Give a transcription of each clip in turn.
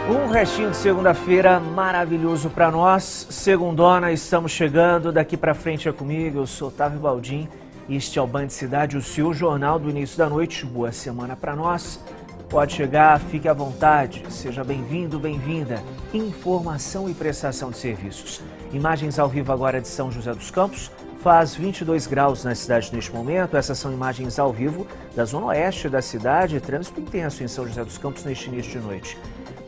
Um restinho de segunda-feira maravilhoso para nós. Segundona, estamos chegando. Daqui para frente é comigo. Eu sou Otávio Baldim. Este é o Band Cidade, o seu jornal do início da noite. Boa semana para nós. Pode chegar, fique à vontade. Seja bem-vindo, bem-vinda. Informação e prestação de serviços. Imagens ao vivo agora de São José dos Campos. Faz 22 graus na cidade neste momento. Essas são imagens ao vivo da zona oeste da cidade. Trânsito intenso em São José dos Campos neste início de noite.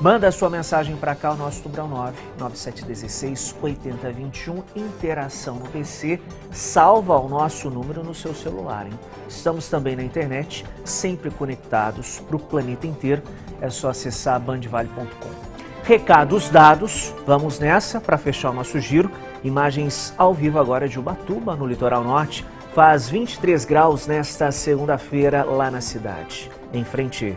Manda a sua mensagem para cá, o nosso número 99716-8021, interação no PC, salva o nosso número no seu celular, hein? Estamos também na internet, sempre conectados para o planeta inteiro, é só acessar bandvale.com. Recados dados, vamos nessa para fechar o nosso giro, imagens ao vivo agora de Ubatuba, no litoral norte, faz 23 graus nesta segunda-feira lá na cidade. Em frente.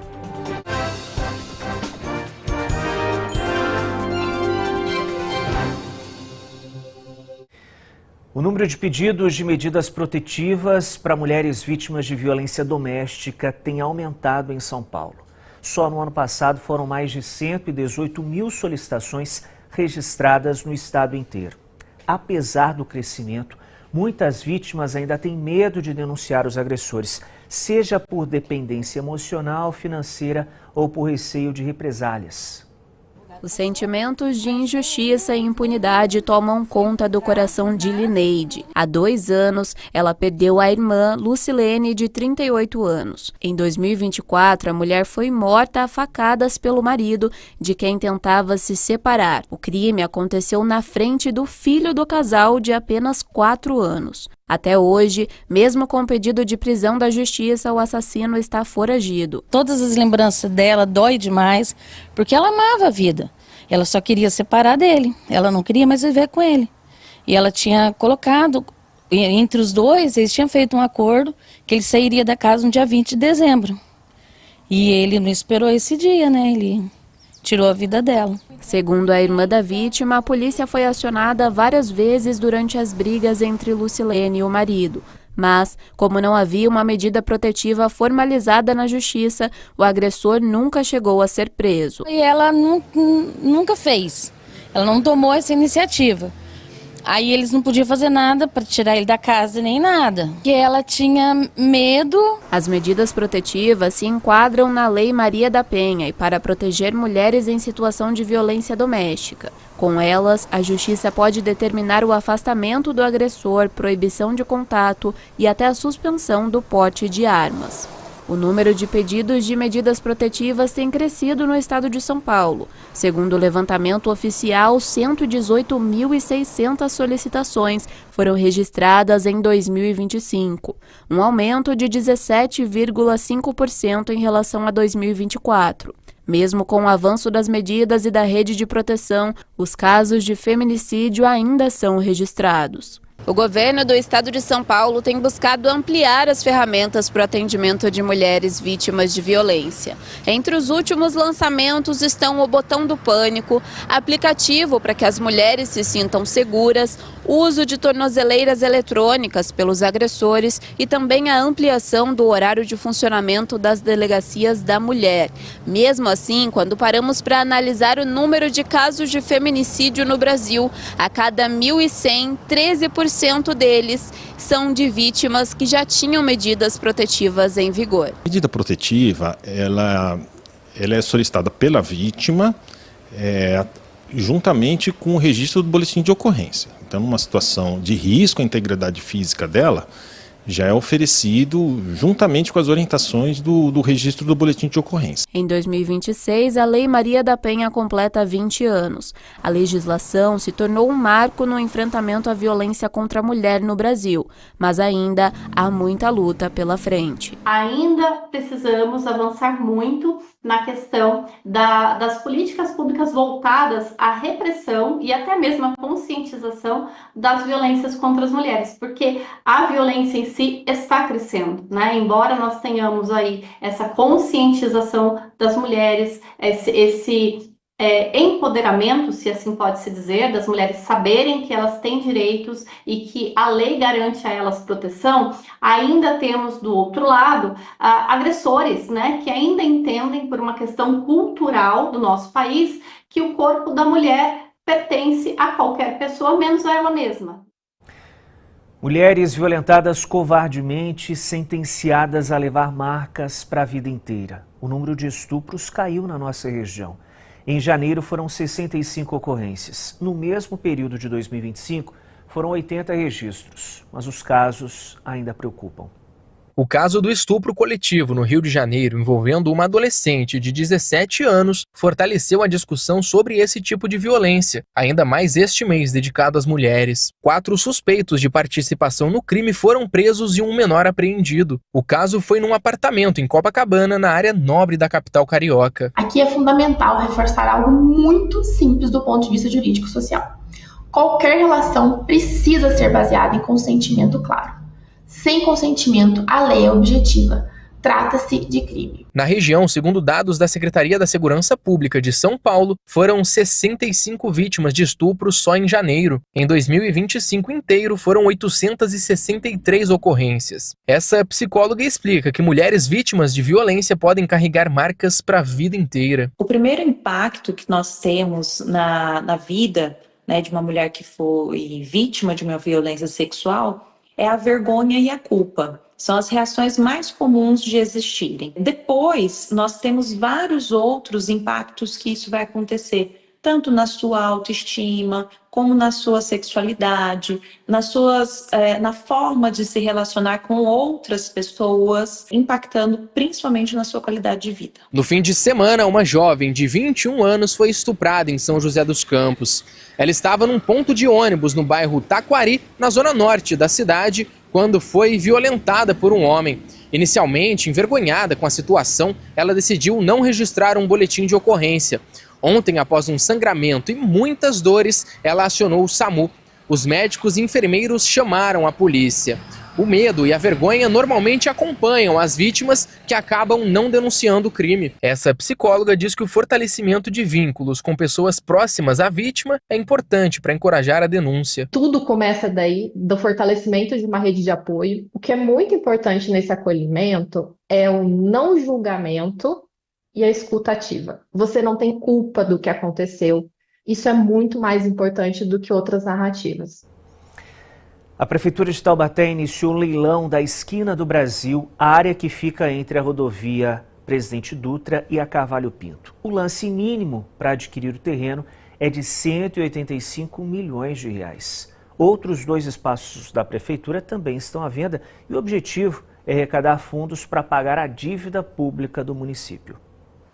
O número de pedidos de medidas protetivas para mulheres vítimas de violência doméstica tem aumentado em São Paulo. Só no ano passado foram mais de 118 mil solicitações registradas no estado inteiro. Apesar do crescimento, muitas vítimas ainda têm medo de denunciar os agressores, seja por dependência emocional, financeira ou por receio de represálias. Os sentimentos de injustiça e impunidade tomam conta do coração de Lineide. Há 2 anos, ela perdeu a irmã Lucilene, de 38 anos. Em 2024, a mulher foi morta a facadas pelo marido, de quem tentava se separar. O crime aconteceu na frente do filho do casal, de apenas 4 anos. Até hoje, mesmo com o pedido de prisão da justiça, o assassino está foragido. Todas as lembranças dela dói demais, porque ela amava a vida. Ela só queria separar dele, ela não queria mais viver com ele. E ela tinha colocado, entre os dois, eles tinham feito um acordo que ele sairia da casa no dia 20 de dezembro. E ele não esperou esse dia, né? Ele tirou a vida dela. Segundo a irmã da vítima, a polícia foi acionada várias vezes durante as brigas entre Lucilene e o marido. Mas, como não havia uma medida protetiva formalizada na justiça, o agressor nunca chegou a ser preso. E ela nunca fez. Ela não tomou essa iniciativa. Aí eles não podiam fazer nada para tirar ele da casa nem nada. Porque ela tinha medo. As medidas protetivas se enquadram na Lei Maria da Penha e para proteger mulheres em situação de violência doméstica. Com elas, a justiça pode determinar o afastamento do agressor, proibição de contato e até a suspensão do porte de armas. O número de pedidos de medidas protetivas tem crescido no estado de São Paulo. Segundo o levantamento oficial, 118.600 solicitações foram registradas em 2025, um aumento de 17,5% em relação a 2024. Mesmo com o avanço das medidas e da rede de proteção, os casos de feminicídio ainda são registrados. O governo do estado de São Paulo tem buscado ampliar as ferramentas para o atendimento de mulheres vítimas de violência. Entre os últimos lançamentos estão o Botão do Pânico, aplicativo para que as mulheres se sintam seguras, o uso de tornozeleiras eletrônicas pelos agressores e também a ampliação do horário de funcionamento das delegacias da mulher. Mesmo assim, quando paramos para analisar o número de casos de feminicídio no Brasil, a cada 1.100, 13% deles são de vítimas que já tinham medidas protetivas em vigor. A medida protetiva, ela é solicitada pela vítima, juntamente com o registro do boletim de ocorrência. Então, numa situação de risco à integridade física dela, já é oferecido juntamente com as orientações do registro do boletim de ocorrência. Em 2026, a Lei Maria da Penha completa 20 anos. A legislação se tornou um marco no enfrentamento à violência contra a mulher no Brasil, mas ainda há muita luta pela frente. Ainda precisamos avançar muito na questão das políticas públicas voltadas à repressão e até mesmo à conscientização das violências contra as mulheres, porque a violência em si está crescendo, né? Embora nós tenhamos aí essa conscientização das mulheres, esse empoderamento, se assim pode se dizer, das mulheres saberem que elas têm direitos e que a lei garante a elas proteção, ainda temos do outro lado agressores, né, que ainda entendem por uma questão cultural do nosso país que o corpo da mulher pertence a qualquer pessoa, menos a ela mesma. Mulheres violentadas covardemente, sentenciadas a levar marcas para a vida inteira. O número de estupros caiu na nossa região. Em janeiro foram 65 ocorrências. No mesmo período de 2025, foram 80 registros, mas os casos ainda preocupam. O caso do estupro coletivo no Rio de Janeiro, envolvendo uma adolescente de 17 anos, fortaleceu a discussão sobre esse tipo de violência, ainda mais este mês dedicado às mulheres. 4 suspeitos de participação no crime foram presos e um menor apreendido. O caso foi num apartamento em Copacabana, na área nobre da capital carioca. Aqui é fundamental reforçar algo muito simples do ponto de vista jurídico-social. Qualquer relação precisa ser baseada em consentimento claro. Sem consentimento, a lei é objetiva. Trata-se de crime. Na região, segundo dados da Secretaria da Segurança Pública de São Paulo, foram 65 vítimas de estupro só em janeiro. Em 2025 inteiro, foram 863 ocorrências. Essa psicóloga explica que mulheres vítimas de violência podem carregar marcas para a vida inteira. O primeiro impacto que nós temos na vida, né, de uma mulher que foi vítima de uma violência sexual é a vergonha e a culpa. São as reações mais comuns de existirem. Depois, nós temos vários outros impactos que isso vai acontecer, tanto na sua autoestima, como na sua sexualidade, na forma de se relacionar com outras pessoas, impactando principalmente na sua qualidade de vida. No fim de semana, uma jovem de 21 anos foi estuprada em São José dos Campos. Ela estava num ponto de ônibus no bairro Taquari, na zona norte da cidade, quando foi violentada por um homem. Inicialmente, envergonhada com a situação, ela decidiu não registrar um boletim de ocorrência. Ontem, após um sangramento e muitas dores, ela acionou o SAMU. Os médicos e enfermeiros chamaram a polícia. O medo e a vergonha normalmente acompanham as vítimas que acabam não denunciando o crime. Essa psicóloga diz que o fortalecimento de vínculos com pessoas próximas à vítima é importante para encorajar a denúncia. Tudo começa daí, do fortalecimento de uma rede de apoio. O que é muito importante nesse acolhimento é o não julgamento e a escuta ativa. Você não tem culpa do que aconteceu. Isso é muito mais importante do que outras narrativas. A Prefeitura de Taubaté iniciou um leilão da Esquina do Brasil, a área que fica entre a rodovia Presidente Dutra e a Carvalho Pinto. O lance mínimo para adquirir o terreno é de R$ 185 milhões. Outros 2 espaços da Prefeitura também estão à venda e o objetivo é arrecadar fundos para pagar a dívida pública do município.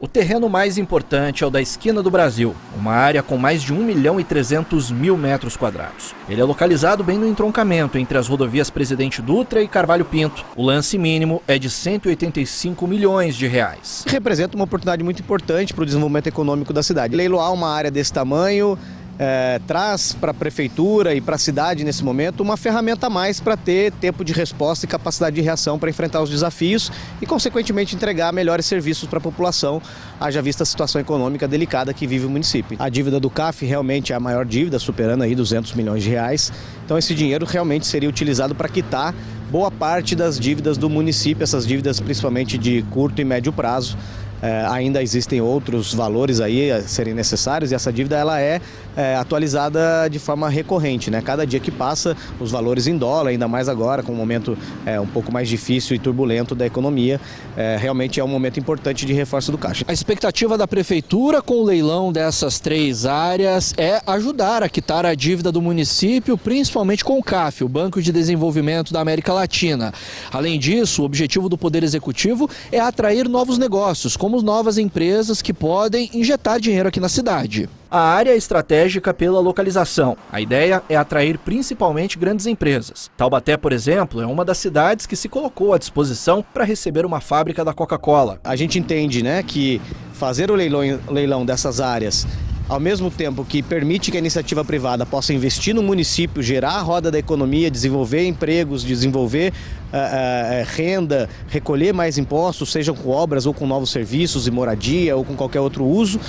O terreno mais importante é o da Esquina do Brasil, uma área com mais de 1.300.000 metros quadrados. Ele é localizado bem no entroncamento entre as rodovias Presidente Dutra e Carvalho Pinto. O lance mínimo é de R$ 185 milhões. Representa uma oportunidade muito importante para o desenvolvimento econômico da cidade. Leiloar uma área desse tamanho traz para a Prefeitura e para a cidade, nesse momento, uma ferramenta a mais para ter tempo de resposta e capacidade de reação para enfrentar os desafios e, consequentemente, entregar melhores serviços para a população, haja vista a situação econômica delicada que vive o município. A dívida do CAF realmente é a maior dívida, superando aí R$ 200 milhões. Então, esse dinheiro realmente seria utilizado para quitar boa parte das dívidas do município, essas dívidas principalmente de curto e médio prazo. Ainda existem outros valores aí a serem necessários e essa dívida ela é atualizada de forma recorrente, né? Cada dia que passa, os valores em dólar, ainda mais agora com um momento um pouco mais difícil e turbulento da economia, realmente é um momento importante de reforço do caixa. A expectativa da Prefeitura com o leilão dessas 3 áreas é ajudar a quitar a dívida do município, principalmente com o CAF, o Banco de Desenvolvimento da América Latina. Além disso, o objetivo do Poder Executivo é atrair novos negócios, como novas empresas que podem injetar dinheiro aqui na cidade. A área é estratégica pela localização. A ideia é atrair principalmente grandes empresas. Taubaté, por exemplo, é uma das cidades que se colocou à disposição para receber uma fábrica da Coca-Cola. A gente entende, né, que fazer o leilão dessas áreas, ao mesmo tempo que permite que a iniciativa privada possa investir no município, gerar a roda da economia, desenvolver empregos, desenvolver renda, recolher mais impostos, sejam com obras ou com novos serviços e moradia ou com qualquer outro uso,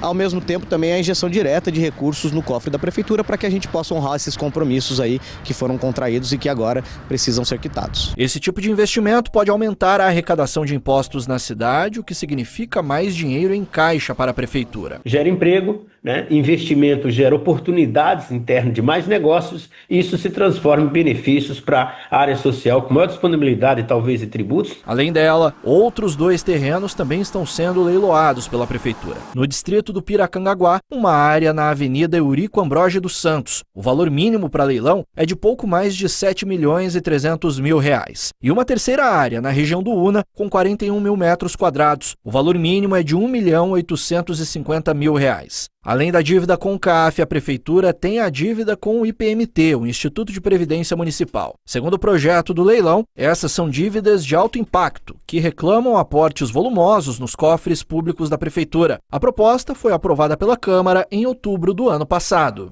ao mesmo tempo também a injeção direta de recursos no cofre da Prefeitura para que a gente possa honrar esses compromissos aí que foram contraídos e que agora precisam ser quitados. Esse tipo de investimento pode aumentar a arrecadação de impostos na cidade, o que significa mais dinheiro em caixa para a Prefeitura. Gera emprego, né? Investimento gera oportunidades internas de mais negócios e isso se transforma em benefícios para a área social com maior disponibilidade talvez de tributos. Além dela, outros 2 terrenos também estão sendo leiloados pela Prefeitura. No distrito do Piracangaguá, uma área na Avenida Eurico Ambrógio dos Santos. O valor mínimo para leilão é de pouco mais de R$ 7.300.000. E uma terceira área na região do Una, com 41 mil metros quadrados. O valor mínimo é de R$ 1.850.000. Além da dívida com o CAF, a Prefeitura tem a dívida com o IPMT, o Instituto de Previdência Municipal. Segundo o projeto do leilão, essas são dívidas de alto impacto, que reclamam aportes volumosos nos cofres públicos da Prefeitura. A proposta foi aprovada pela Câmara em outubro do ano passado.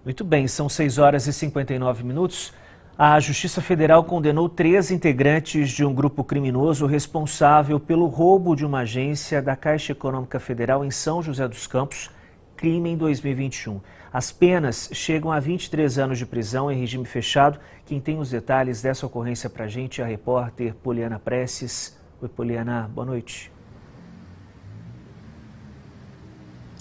Muito bem, são 6 horas e 59 minutos. A Justiça Federal condenou 3 integrantes de um grupo criminoso responsável pelo roubo de uma agência da Caixa Econômica Federal em São José dos Campos, crime em 2021. As penas chegam a 23 anos de prisão em regime fechado. Quem tem os detalhes dessa ocorrência para a gente é a repórter Poliana Prestes. Oi, Poliana, boa noite.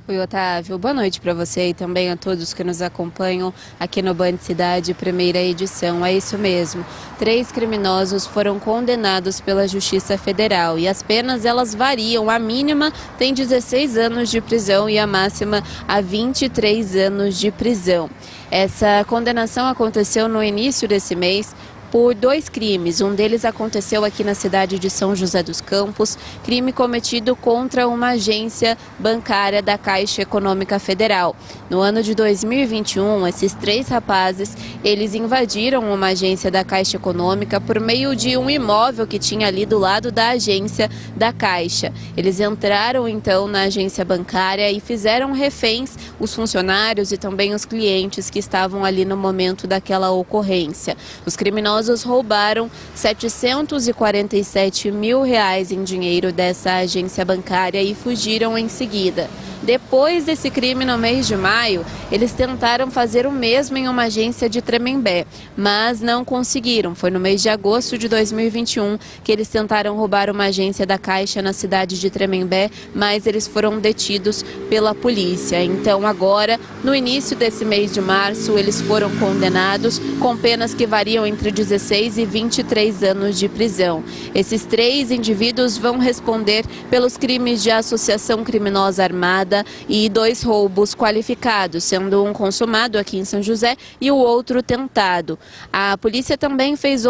Oi, Otávio. Boa noite para você e também a todos que nos acompanham aqui no Band Cidade, primeira edição. É isso mesmo. 3 criminosos foram condenados pela Justiça Federal e as penas elas variam. A mínima tem 16 anos de prisão e a máxima a 23 anos de prisão. Essa condenação aconteceu no início desse mês por 2 crimes. Um deles aconteceu aqui na cidade de São José dos Campos, crime cometido contra uma agência bancária da Caixa Econômica Federal. No ano de 2021, esses 3 rapazes, eles invadiram uma agência da Caixa Econômica por meio de um imóvel que tinha ali do lado da agência da Caixa. Eles entraram então na agência bancária e fizeram reféns os funcionários e também os clientes que estavam ali no momento daquela ocorrência. Os criminosos roubaram R$ 747 mil em dinheiro dessa agência bancária e fugiram em seguida. Depois desse crime, no mês de maio, eles tentaram fazer o mesmo em uma agência de Tremembé, mas não conseguiram. Foi no mês de agosto de 2021 que eles tentaram roubar uma agência da Caixa na cidade de Tremembé, mas eles foram detidos pela polícia. Então agora, no início desse mês de março, eles foram condenados com penas que variam entre 16 e 23 anos de prisão. Esses 3 indivíduos vão responder pelos crimes de associação criminosa armada e 2 roubos qualificados, sendo um consumado aqui em São José e o outro tentado. A polícia também fez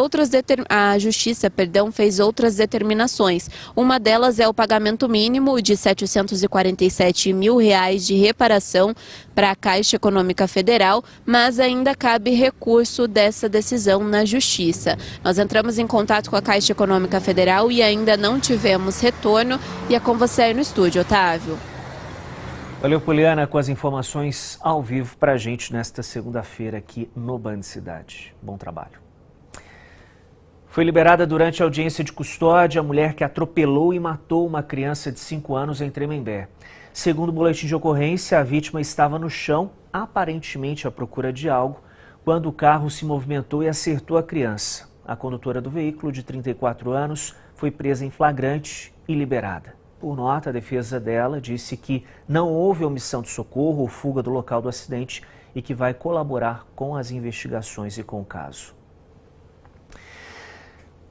a Justiça, fez outras determinações. Uma delas é o pagamento mínimo de R$ 747 mil de reparação para a Caixa Econômica Federal, mas ainda cabe recurso dessa decisão na Justiça. Nós entramos em contato com a Caixa Econômica Federal e ainda não tivemos retorno. E é com você aí no estúdio, Otávio. Valeu, Poliana, com as informações ao vivo para a gente nesta segunda-feira aqui no Band Cidade. Bom trabalho. Foi liberada durante a audiência de custódia a mulher que atropelou e matou uma criança de 5 anos em Tremembé. Segundo o boletim de ocorrência, a vítima estava no chão, aparentemente à procura de algo, quando o carro se movimentou e acertou a criança. A condutora do veículo, de 34 anos, foi presa em flagrante e liberada. Por nota, a defesa dela disse que não houve omissão de socorro ou fuga do local do acidente e que vai colaborar com as investigações e com o caso.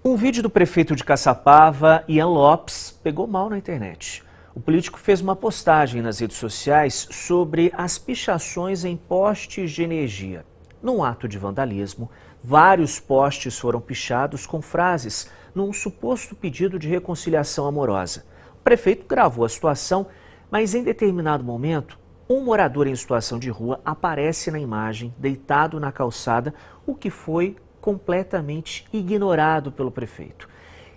Um vídeo do prefeito de Caçapava, Ian Lopes, pegou mal na internet. O político fez uma postagem nas redes sociais sobre as pichações em postes de energia. Num ato de vandalismo, vários postes foram pichados com frases num suposto pedido de reconciliação amorosa. O prefeito gravou a situação, mas em determinado momento, um morador em situação de rua aparece na imagem, deitado na calçada, o que foi completamente ignorado pelo prefeito.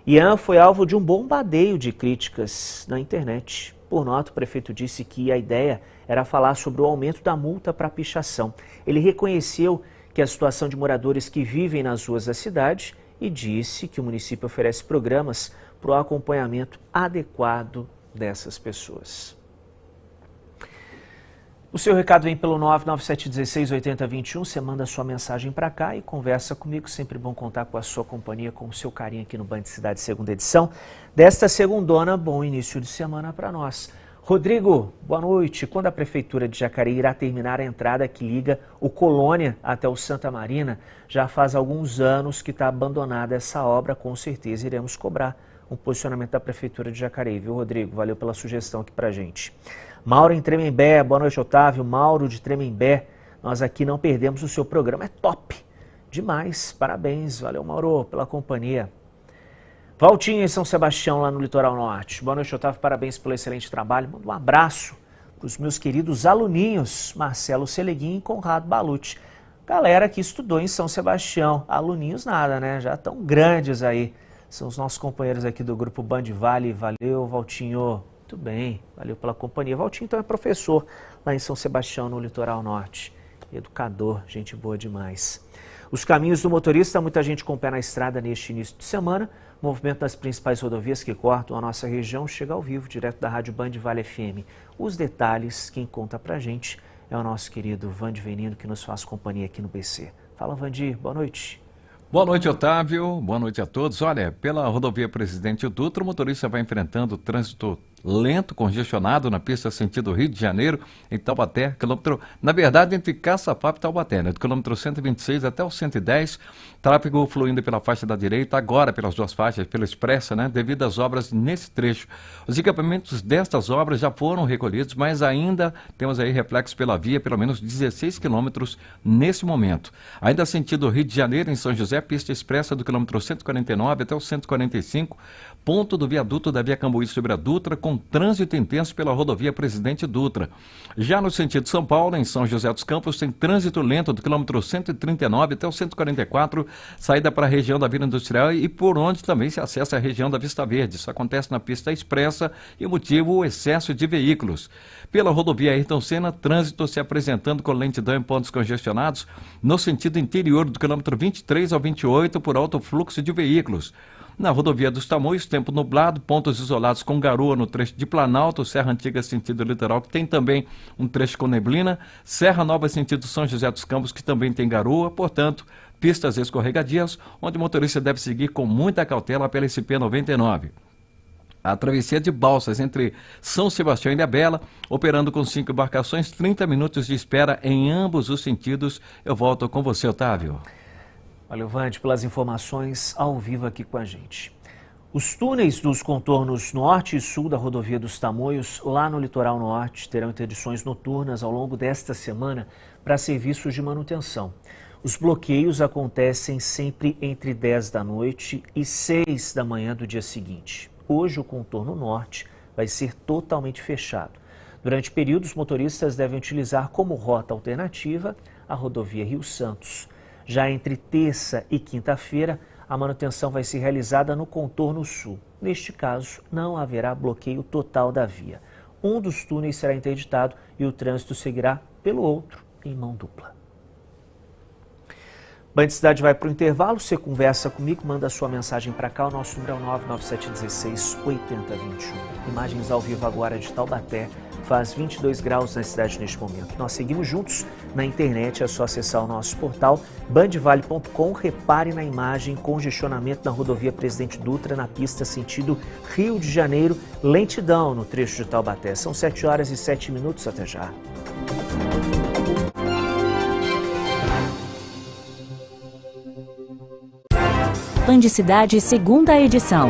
Ian foi alvo de um bombardeio de críticas na internet. Por nota, o prefeito disse que a ideia era falar sobre o aumento da multa para pichação. Ele reconheceu que a situação de moradores que vivem nas ruas da cidade e disse que o município oferece programas para o acompanhamento adequado dessas pessoas. O seu recado vem pelo 997168021, você manda sua mensagem para cá e conversa comigo. Sempre bom contar com a sua companhia, com o seu carinho aqui no Band Cidade, segunda edição. Desta segundona, bom início de semana para nós. Rodrigo, boa noite. Quando a Prefeitura de Jacareí irá terminar a entrada que liga o Colônia até o Santa Marina? Já faz alguns anos que está abandonada essa obra, com certeza iremos cobrar um posicionamento da Prefeitura de Jacareí, viu, Rodrigo? Valeu pela sugestão aqui pra gente. Mauro em Tremembé, boa noite, Otávio. Mauro de Tremembé, nós aqui não perdemos o seu programa, é top demais, parabéns, valeu, Mauro, pela companhia. Valtinho em São Sebastião, lá no Litoral Norte, boa noite, Otávio, parabéns pelo excelente trabalho. Mando um abraço para os meus queridos aluninhos, Marcelo Seleguin e Conrado Balucci. Galera que estudou em São Sebastião, aluninhos nada, né, já tão grandes aí. São os nossos companheiros aqui do Grupo Band Vale. Valeu, Valtinho. Muito bem, valeu pela companhia. Valtinho, então, é professor lá em São Sebastião, no Litoral Norte. Educador, gente boa demais. Os caminhos do motorista, muita gente com o pé na estrada neste início de semana. O movimento das principais rodovias que cortam a nossa região chega ao vivo, direto da Rádio Band Vale FM. Os detalhes, quem conta pra gente é o nosso querido Vandi Venino, que nos faz companhia aqui no BC. Fala, Vandi, boa noite. Boa noite, Otávio. Boa noite a todos. Olha, pela rodovia Presidente Dutra, o motorista vai enfrentando o trânsito lento, congestionado na pista sentido Rio de Janeiro, em Taubaté, quilômetro, na verdade, entre Caçapava e Taubaté, né, do quilômetro 126 até o 110, tráfego fluindo pela faixa da direita, agora pelas duas faixas, pela expressa, né, devido às obras nesse trecho. Os equipamentos destas obras já foram recolhidos, mas ainda temos aí reflexos pela via, pelo menos 16 quilômetros nesse momento. Ainda sentido Rio de Janeiro, em São José, pista expressa do quilômetro 149 até o 145, ponto do viaduto da Via Cambuí sobre a Dutra, com trânsito intenso pela rodovia Presidente Dutra. Já no sentido São Paulo, em São José dos Campos, tem trânsito lento do quilômetro 139 até o 144, saída para a região da Vila Industrial e por onde também se acessa a região da Vista Verde. Isso acontece na pista expressa e o motivo, o excesso de veículos. Pela rodovia Ayrton Senna, trânsito se apresentando com lentidão em pontos congestionados no sentido interior do quilômetro 23 ao 28 por alto fluxo de veículos. Na rodovia dos Tamoios, tempo nublado, pontos isolados com garoa no trecho de Planalto, Serra Antiga sentido litoral, que tem também um trecho com neblina, Serra Nova sentido São José dos Campos, que também tem garoa, portanto, pistas escorregadias, onde o motorista deve seguir com muita cautela pela SP-99. A travessia de Balsas entre São Sebastião e Ilhabela, operando com 5 embarcações, 30 minutos de espera em ambos os sentidos. Eu volto com você, Otávio. Valeu, Vande, pelas informações ao vivo aqui com a gente. Os túneis dos contornos norte e sul da rodovia dos Tamoios, lá no litoral norte, terão interdições noturnas ao longo desta semana para serviços de manutenção. Os bloqueios acontecem sempre entre 10 da noite e 6 da manhã do dia seguinte. Hoje o contorno norte vai ser totalmente fechado. Durante o período, os motoristas devem utilizar como rota alternativa a rodovia Rio Santos. Já entre terça e quinta-feira, a manutenção vai ser realizada no contorno sul. Neste caso, não haverá bloqueio total da via. Um dos túneis será interditado e o trânsito seguirá pelo outro, em mão dupla. Band Cidade vai para o intervalo, você conversa comigo, manda sua mensagem para cá, o nosso número é o 997168021. Imagens ao vivo agora de Taubaté, faz 22 graus na cidade neste momento. Nós seguimos juntos na internet, é só acessar o nosso portal bandvale.com, repare na imagem, congestionamento na rodovia Presidente Dutra, na pista sentido Rio de Janeiro, lentidão no trecho de Taubaté. São 7 horas e 7 minutos, até já. Band Cidade, segunda edição.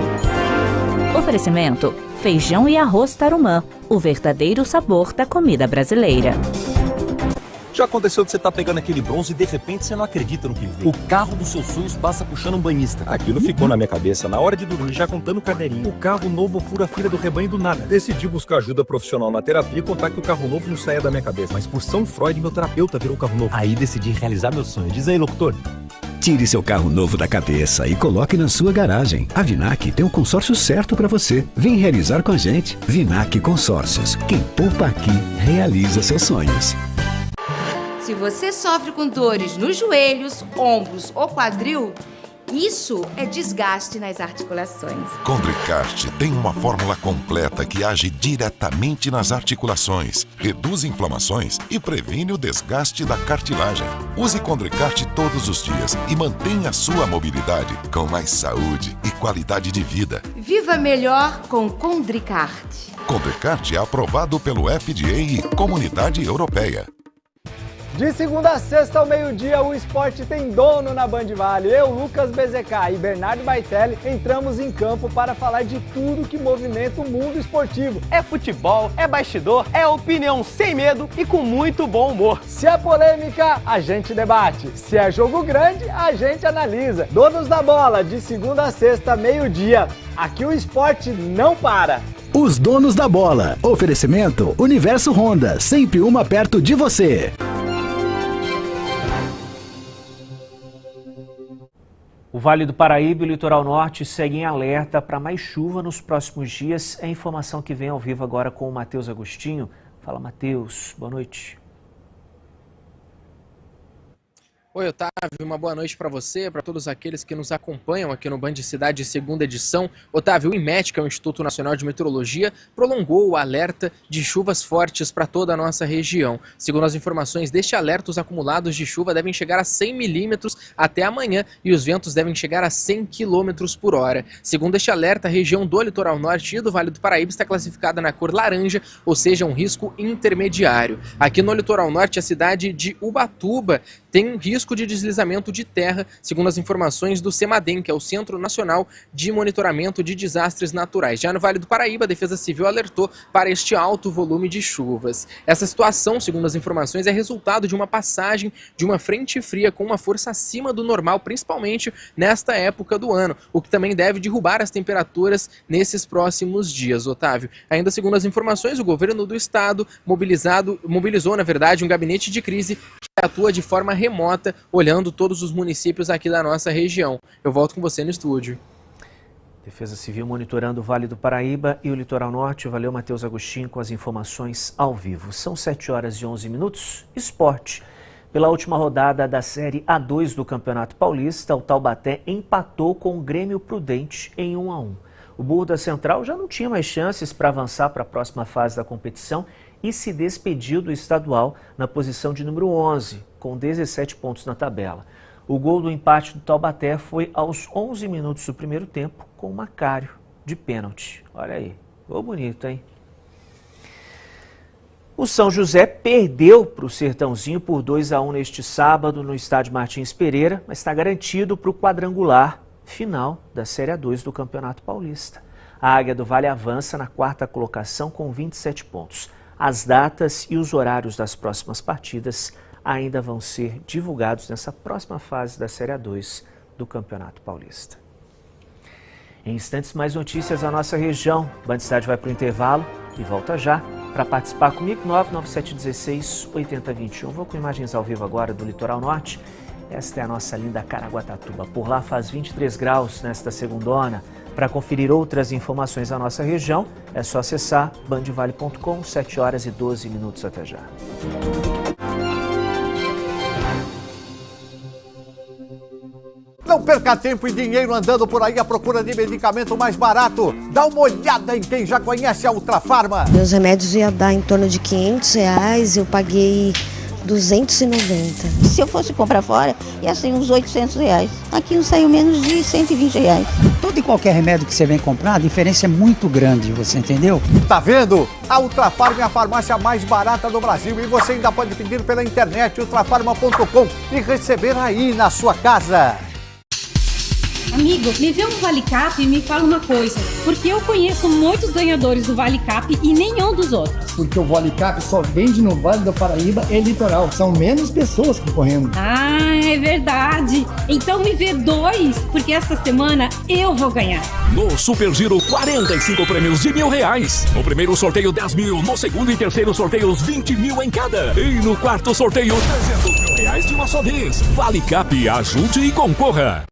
Oferecimento: feijão e arroz Tarumã, o verdadeiro sabor da comida brasileira. Já aconteceu de você estar pegando aquele bronze e de repente você não acredita no que vê. O carro dos seus sonhos passa puxando um banhista. Aquilo ficou na minha cabeça na hora de dormir, já contando o carneirinho. O carro novo fura a fila do rebanho do nada. Decidi buscar ajuda profissional na terapia e contar que o carro novo não saia da minha cabeça. Mas por São Freud, meu terapeuta virou o carro novo. Aí decidi realizar meu sonho. Diz aí, locutor. Tire seu carro novo da cabeça e coloque na sua garagem. A Vinac tem um consórcio certo para você. Vem realizar com a gente. Vinac Consórcios. Quem poupa aqui, realiza seus sonhos. Se você sofre com dores nos joelhos, ombros ou quadril, Isso é desgaste nas articulações. Condricart tem uma fórmula completa que age diretamente nas articulações, reduz inflamações e previne o desgaste da cartilagem. Use Condricart todos os dias e mantenha a sua mobilidade com mais saúde e qualidade de vida. Viva melhor com Condricart. Condricart é aprovado pelo FDA e Comunidade Europeia. De segunda a sexta ao meio-dia, o esporte tem dono na Band Vale. Eu, Lucas BZK e Bernardo Baitelli entramos em campo para falar de tudo que movimenta o mundo esportivo. É futebol, é bastidor, é opinião sem medo e com muito bom humor. Se é polêmica, a gente debate. Se é jogo grande, a gente analisa. Donos da Bola, de segunda a sexta, meio-dia. Aqui o esporte não para. Os Donos da Bola. Oferecimento Universo Honda, sempre uma perto de você. O Vale do Paraíba e o Litoral Norte seguem em alerta para mais chuva nos próximos dias. É a informação que vem ao vivo agora com o Matheus Agostinho. Fala, Matheus. Boa noite. Oi, Otávio, uma boa noite para você, para todos aqueles que nos acompanham aqui no Band Cidade segunda edição. Otávio, o INMET, que é o Instituto Nacional de Meteorologia, prolongou o alerta de chuvas fortes para toda a nossa região. Segundo as informações deste alerta, os acumulados de chuva devem chegar a 100 milímetros até amanhã e os ventos devem chegar a 100 quilômetros por hora. Segundo este alerta, a região do Litoral Norte e do Vale do Paraíba está classificada na cor laranja, ou seja, um risco intermediário. Aqui no Litoral Norte, a cidade de Ubatuba tem um risco de deslizamento de terra, segundo as informações do CEMADEM, que é o Centro Nacional de Monitoramento de Desastres Naturais. Já no Vale do Paraíba, a Defesa Civil alertou para este alto volume de chuvas. Essa situação, segundo as informações, é resultado de uma passagem de uma frente fria com uma força acima do normal, principalmente nesta época do ano, o que também deve derrubar as temperaturas nesses próximos dias, Otávio. Ainda segundo as informações, o governo do estado mobilizou, na verdade, um gabinete de crise que atua de forma remota, olhando todos os municípios aqui da nossa região. Eu volto com você no estúdio. Defesa Civil monitorando o Vale do Paraíba e o Litoral Norte. Valeu, Matheus Agostinho, com as informações ao vivo. São 7h11. Esporte. Pela última rodada da Série A2 do Campeonato Paulista, o Taubaté empatou com o Grêmio Prudente em 1-1. O Burro da Central já não tinha mais chances para avançar para a próxima fase da competição e se despediu do estadual na posição de número 11, com 17 pontos na tabela. O gol do empate do Taubaté foi aos 11 minutos do primeiro tempo, com o Macário de pênalti. Olha aí, gol bonito, hein? O São José perdeu para o Sertãozinho por 2-1 neste sábado no estádio Martins Pereira, mas está garantido para o quadrangular final da Série A2 do Campeonato Paulista. A Águia do Vale avança na quarta colocação com 27 pontos. As datas e os horários das próximas partidas ainda vão ser divulgados nessa próxima fase da Série A2 do Campeonato Paulista. Em instantes, mais notícias da nossa região. Band Cidade vai para o intervalo e volta já. Para participar comigo, 99716-8021. Vou com imagens ao vivo agora do Litoral Norte. Esta é a nossa linda Caraguatatuba. Por lá faz 23 graus nesta segundona. Para conferir outras informações da nossa região, é só acessar bandvale.com, 7h12. Até já. Não perca tempo e dinheiro andando por aí à procura de medicamento mais barato. Dá uma olhada em quem já conhece a Ultrafarma. Meus remédios iam dar em torno de R$500, eu paguei 290. Se eu fosse comprar fora, ia ser uns R$800. Aqui não saiu menos de R$120. Todo e qualquer remédio que você vem comprar, a diferença é muito grande, você entendeu? Tá vendo? A Ultrafarma é a farmácia mais barata do Brasil e você ainda pode pedir pela internet ultrafarma.com e receber aí na sua casa. Amigo, me vê um Vale Cap e me fala uma coisa. Porque eu conheço muitos ganhadores do Vale Cap e nenhum dos outros. Porque o Vale Cap só vende no Vale do Paraíba e Litoral. São menos pessoas concorrendo. Ah, é verdade. Então me vê dois, porque essa semana eu vou ganhar. No Super Giro, 45 prêmios de R$1.000. No primeiro sorteio, 10 mil. No segundo e terceiro sorteios, 20 mil em cada. E no quarto sorteio, R$300 mil de uma só vez. Vale Cap, ajude e concorra.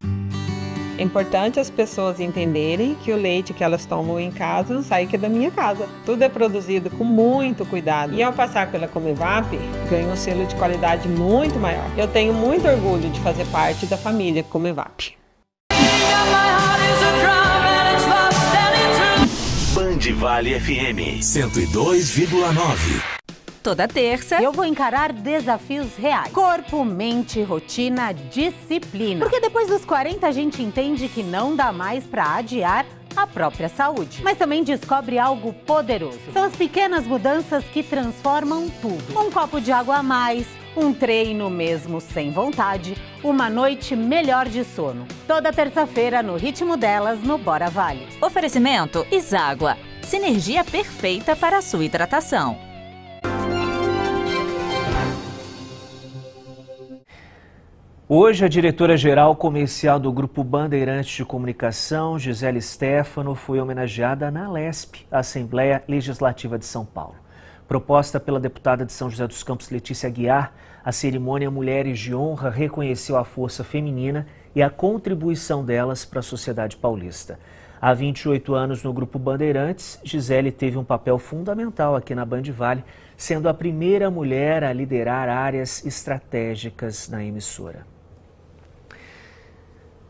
É importante as pessoas entenderem que o leite que elas tomam em casa não sai aqui da minha casa. Tudo é produzido com muito cuidado. E ao passar pela Comevap, ganho um selo de qualidade muito maior. Eu tenho muito orgulho de fazer parte da família Comevap. Vale FM 102,9. Toda terça, eu vou encarar desafios reais. Corpo, mente, rotina, disciplina. Porque depois dos 40 a gente entende que não dá mais pra adiar a própria saúde. Mas também descobre algo poderoso. São as pequenas mudanças que transformam tudo. Um copo de água a mais, um treino mesmo sem vontade, uma noite melhor de sono. Toda terça-feira, no ritmo delas, no Bora Vale. Oferecimento Iságua. Sinergia perfeita para a sua hidratação. Hoje, a diretora-geral comercial do Grupo Bandeirantes de Comunicação, Gisele Stefano, foi homenageada na Alesp, a Assembleia Legislativa de São Paulo. Proposta pela deputada de São José dos Campos, Letícia Aguiar, a cerimônia Mulheres de Honra reconheceu a força feminina e a contribuição delas para a sociedade paulista. Há 28 anos no Grupo Bandeirantes, Gisele teve um papel fundamental aqui na Band Vale, sendo a primeira mulher a liderar áreas estratégicas na emissora.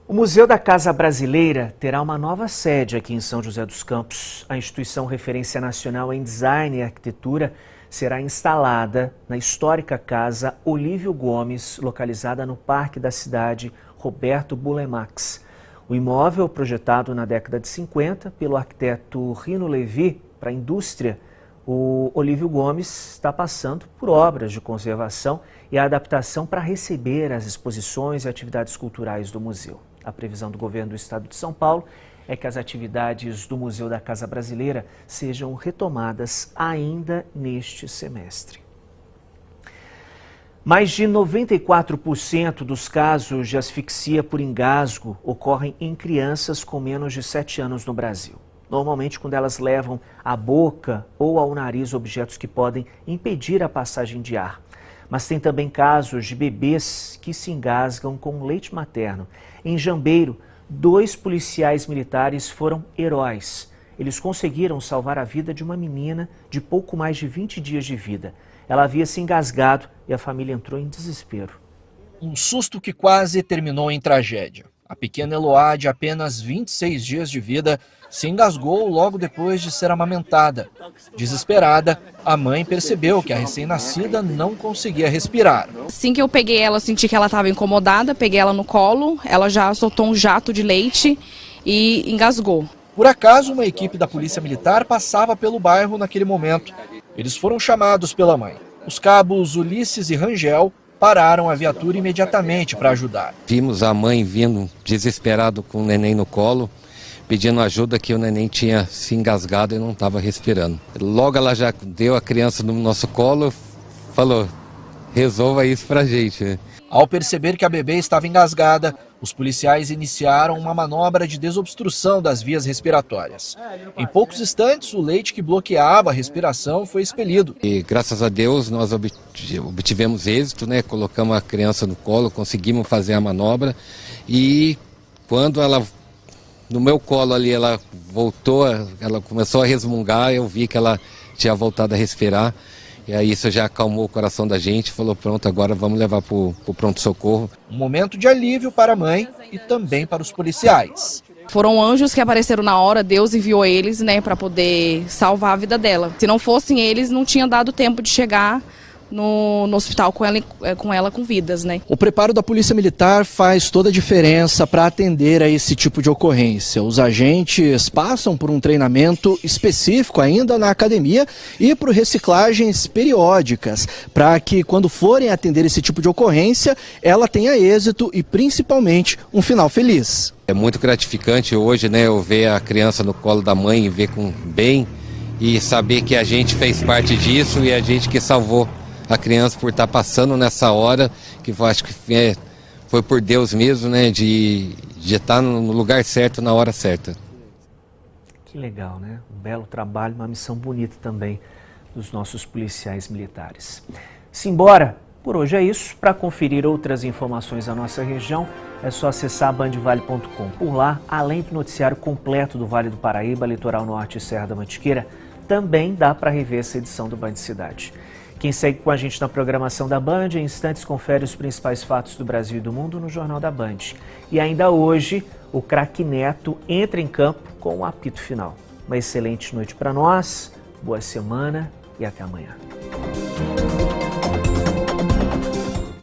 O Museu da Casa Brasileira terá uma nova sede aqui em São José dos Campos. A instituição referência nacional em design e arquitetura será instalada na histórica Casa Olívio Gomes, localizada no Parque da Cidade Roberto Bulemax. O imóvel, projetado na década de 50 pelo arquiteto Rino Levi para a indústria, o Olívio Gomes está passando por obras de conservação e adaptação para receber as exposições e atividades culturais do museu. A previsão do governo do estado de São Paulo é que as atividades do Museu da Casa Brasileira sejam retomadas ainda neste semestre. Mais de 94% dos casos de asfixia por engasgo ocorrem em crianças com menos de 7 anos no Brasil. Normalmente quando elas levam à boca ou ao nariz objetos que podem impedir a passagem de ar. Mas tem também casos de bebês que se engasgam com leite materno. Em Jambeiro, 2 policiais militares foram heróis. Eles conseguiram salvar a vida de uma menina de pouco mais de 20 dias de vida. Ela havia se engasgado e a família entrou em desespero. Um susto que quase terminou em tragédia. A pequena Eloá, de apenas 26 dias de vida, se engasgou logo depois de ser amamentada. Desesperada, a mãe percebeu que a recém-nascida não conseguia respirar. Assim que eu peguei ela, eu senti que ela estava incomodada, peguei ela no colo, ela já soltou um jato de leite e engasgou. Por acaso, uma equipe da Polícia Militar passava pelo bairro naquele momento. Eles foram chamados pela mãe. Os cabos Ulisses e Rangel pararam a viatura imediatamente para ajudar. Vimos a mãe vindo desesperado com o neném no colo, pedindo ajuda, que o neném tinha se engasgado e não estava respirando. Logo ela já deu a criança no nosso colo, falou, resolva isso pra gente. Ao perceber que a bebê estava engasgada, os policiais iniciaram uma manobra de desobstrução das vias respiratórias. Em poucos instantes, o leite que bloqueava a respiração foi expelido. E graças a Deus nós obtivemos êxito, né? Colocamos a criança no colo, conseguimos fazer a manobra e quando ela, no meu colo ali, ela voltou, ela começou a resmungar, eu vi que ela tinha voltado a respirar. E aí isso já acalmou o coração da gente, falou pronto, agora vamos levar para o pronto-socorro. Um momento de alívio para a mãe e também para os policiais. Foram anjos que apareceram na hora, Deus enviou eles, né, para poder salvar a vida dela. Se não fossem eles, não tinha dado tempo de chegar no hospital com ela com vidas, né? O preparo da Polícia Militar faz toda a diferença para atender a esse tipo de ocorrência. Os agentes passam por um treinamento específico ainda na academia e por reciclagens periódicas, para que quando forem atender esse tipo de ocorrência, ela tenha êxito e principalmente um final feliz. É muito gratificante hoje, né, eu ver a criança no colo da mãe e ver com bem e saber que a gente fez parte disso e a gente que salvou a criança por estar passando nessa hora, que eu acho que foi por Deus mesmo, né, de estar no lugar certo, na hora certa. Que legal, né? Um belo trabalho, uma missão bonita também dos nossos policiais militares. Simbora! Por hoje é isso. Para conferir outras informações da nossa região, é só acessar bandvale.com. Por lá, além do noticiário completo do Vale do Paraíba, Litoral Norte e Serra da Mantiqueira, também dá para rever essa edição do Band Cidade. Quem segue com a gente na programação da Band, em instantes confere os principais fatos do Brasil e do mundo no Jornal da Band. E ainda hoje, o craque Neto entra em campo com o apito final. Uma excelente noite para nós, boa semana e até amanhã.